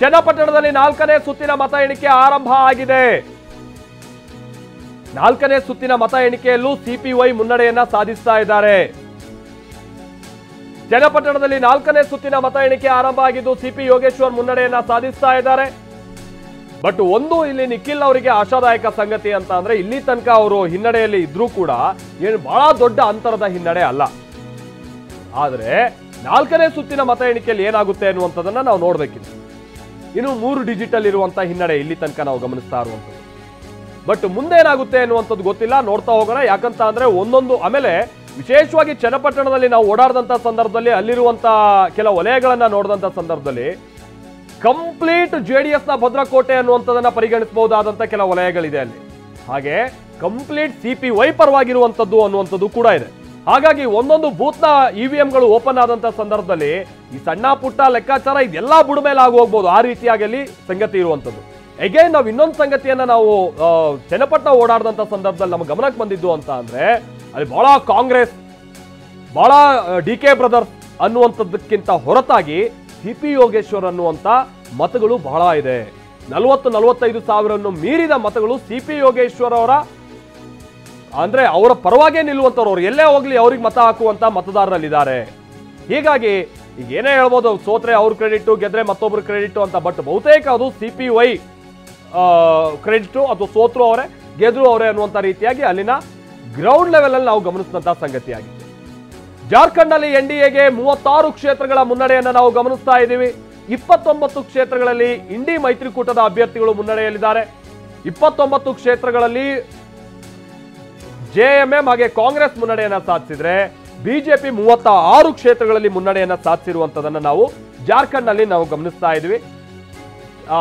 ಚನ್ನಪಟ್ಟಣದಲ್ಲಿ 4ನೇ ಸುತ್ತಿನ ಮತ ಎಣಿಕೆ ಆರಂಭ ಆಗಿದೆ। 4ನೇ ಸುತ್ತಿನ ಮತ ಎಣಿಕೆಯಲ್ಲೂ ಸಿಪಿವೈ ಮುನ್ನಡೆಯನ್ನ ಸಾಧಿಸ್ತಾ ಇದ್ದಾರೆ। ಚನ್ನಪಟ್ಟಣದಲ್ಲಿ 4ನೇ ಸುತ್ತಿನ ಮತ ಎಣಿಕೆ ಆರಂಭ ಆಗಿದ್ದು ಸಿಪಿ ಯೋಗೇಶ್ವರ್ ಮುನ್ನಡೆಯನ್ನ ಸಾಧಿಸ್ತಾ ಇದ್ದಾರೆ। ಬಟ್ ಒಂದು ಇಲ್ಲಿ ನಿಖಿಲ್ ಅವರಿಗೆ ಆಶಾದಾಯಕ ಸಂಗತಿ ಅಂತ ಅಂದ್ರೆ ಇಲ್ಲಿ ತನಕ ಅವರು ಹಿನ್ನಡೆಯಲ್ಲಿ ಇದ್ರೂ ಕೂಡ ಏನು ಬಹಳ ದೊಡ್ಡ ಅಂತರದ ಹಿನ್ನಡೆ ಅಲ್ಲ। ಆದರೆ 4ನೇ ಸುತ್ತಿನ ಮತ ಎಣಿಕೆಯಲ್ಲಿ ಏನಾಗುತ್ತೆ ಅನ್ನುವಂಥದ್ದನ್ನ ನಾವು ನೋಡಬೇಕಿದೆ। ಇನ್ನು 3 ಡಿಜಿಟಲ್ ಇರುವಂತ ಹಿನ್ನಡೆ ಇಲ್ಲಿ ತನಕ ನಾವು ಗಮನಿಸ್ತಾ ಇರುವಂಥದ್ದು। ಬಟ್ ಮುಂದೆ ಏನಾಗುತ್ತೆ ಅನ್ನುವಂಥದ್ದು ಗೊತ್ತಿಲ್ಲ, ನೋಡ್ತಾ ಹೋಗೋಣ। ಯಾಕಂತ ಅಂದ್ರೆ ಒಂದೊಂದು ಆಮೇಲೆ ವಿಶೇಷವಾಗಿ ಚನ್ನಪಟ್ಟಣದಲ್ಲಿ ನಾವು ಓಡಾಡದಂತ ಸಂದರ್ಭದಲ್ಲಿ ಅಲ್ಲಿರುವಂತ ಕೆಲ ವಲಯಗಳನ್ನ ನೋಡಿದಂತ ಸಂದರ್ಭದಲ್ಲಿ ಕಂಪ್ಲೀಟ್ ಜೆಡಿಎಸ್ ನ ಭದ್ರಕೋಟೆ ಅನ್ನುವಂಥದ್ದನ್ನ ಪರಿಗಣಿಸಬಹುದಾದಂತ ಕೆಲ ವಲಯಗಳಿದೆ ಅಲ್ಲಿ। ಹಾಗೆ ಕಂಪ್ಲೀಟ್ ಸಿಪಿವೈ ಪರವಾಗಿರುವಂತದ್ದು ಅನ್ನುವಂಥದ್ದು ಕೂಡ ಇದೆ। ಹಾಗಾಗಿ ಒಂದೊಂದು ಬೂತ್ನ ಇವಿಎಂಗಳು ಓಪನ್ ಆದಂತ ಸಂದರ್ಭದಲ್ಲಿ ಈ ಸಣ್ಣ ಪುಟ್ಟ ಲೆಕ್ಕಾಚಾರ ಇದೆಲ್ಲ ಬುಡ ಮೇಲೆ ಆಗಿ ಹೋಗ್ಬೋದು, ಆ ರೀತಿಯಾಗಿ ಅಲ್ಲಿ ಸಂಗತಿ ಇರುವಂತದ್ದು। ಅಗೇನ್ ನಾವು ಇನ್ನೊಂದು ಸಂಗತಿಯನ್ನ ನಾವು ಚನ್ನಪಟ್ಟಣ ಓಡಾಡದಂತ ಸಂದರ್ಭದಲ್ಲಿ ನಮ್ಗೆ ಗಮನಕ್ಕೆ ಬಂದಿದ್ದು ಅಂತ ಅಂದ್ರೆ ಅಲ್ಲಿ ಬಹಳ ಕಾಂಗ್ರೆಸ್, ಬಹಳ ಡಿ.ಕೆ. ಬ್ರದರ್ಸ್ ಅನ್ನುವಂಥದ್ದಕ್ಕಿಂತ ಹೊರತಾಗಿ ಸಿಪಿ ಯೋಗೇಶ್ವರ್ ಅನ್ನುವಂತ ಮತಗಳು ಬಹಳ ಇದೆ। 40-45 ಸಾವಿರವನ್ನು ಮೀರಿದ ಮತಗಳು ಸಿಪಿ ಯೋಗೇಶ್ವರ್ ಅವರ ಅಂದ್ರೆ ಅವರ ಪರವಾಗೇ ನಿಲ್ಲುವಂತವ್ರು, ಅವ್ರು ಎಲ್ಲೇ ಹೋಗ್ಲಿ ಅವ್ರಿಗೆ ಮತ ಹಾಕುವಂತ ಮತದಾರರಲ್ಲಿದ್ದಾರೆ। ಹೀಗಾಗಿ ಈಗ ಏನೇ ಹೇಳ್ಬೋದು, ಸೋತ್ರೆ ಅವ್ರ ಕ್ರೆಡಿಟ್, ಗೆದ್ರೆ ಮತ್ತೊಬ್ರು ಕ್ರೆಡಿಟ್ ಅಂತ, ಬಟ್ ಬಹುತೇಕ ಅದು ಸಿಪಿವೈ ಕ್ರೆಡಿಟ್, ಅದು ಸೋತ್ರು ಅವರೇ ಗೆದ್ರು ಅವರೇ ಅನ್ನುವಂತ ರೀತಿಯಾಗಿ ಅಲ್ಲಿನ ಗ್ರೌಂಡ್ ಲೆವೆಲ್ ಅಲ್ಲಿ ನಾವು ಗಮನಿಸಿದಂತ ಸಂಗತಿಯಾಗಿದೆ। ಜಾರ್ಖಂಡ್ ಅಲ್ಲಿ ಎನ್ಡಿಎಗೆ 36 ಕ್ಷೇತ್ರಗಳ ಮುನ್ನಡೆಯನ್ನ ನಾವು ಗಮನಿಸ್ತಾ ಇದ್ದೀವಿ। 29 ಕ್ಷೇತ್ರಗಳಲ್ಲಿ ಇಂಡಿ ಮೈತ್ರಿಕೂಟದ ಅಭ್ಯರ್ಥಿಗಳು ಮುನ್ನಡೆಯಲ್ಲಿದ್ದಾರೆ। 29 ಕ್ಷೇತ್ರಗಳಲ್ಲಿ ಜೆಎಂಎಂ ಹಾಗೆ ಕಾಂಗ್ರೆಸ್ ಮುನ್ನಡೆಯನ್ನ ಸಾಧಿಸಿದ್ರೆ ಬಿಜೆಪಿ 36 ಕ್ಷೇತ್ರಗಳಲ್ಲಿ ಮುನ್ನಡೆಯನ್ನ ಸಾಧಿಸಿರುವಂತದನ್ನ ನಾವು ಜಾರ್ಖಂಡ್ ನಲ್ಲಿ ನಾವು ಗಮನಿಸ್ತಾ ಇದ್ವಿ।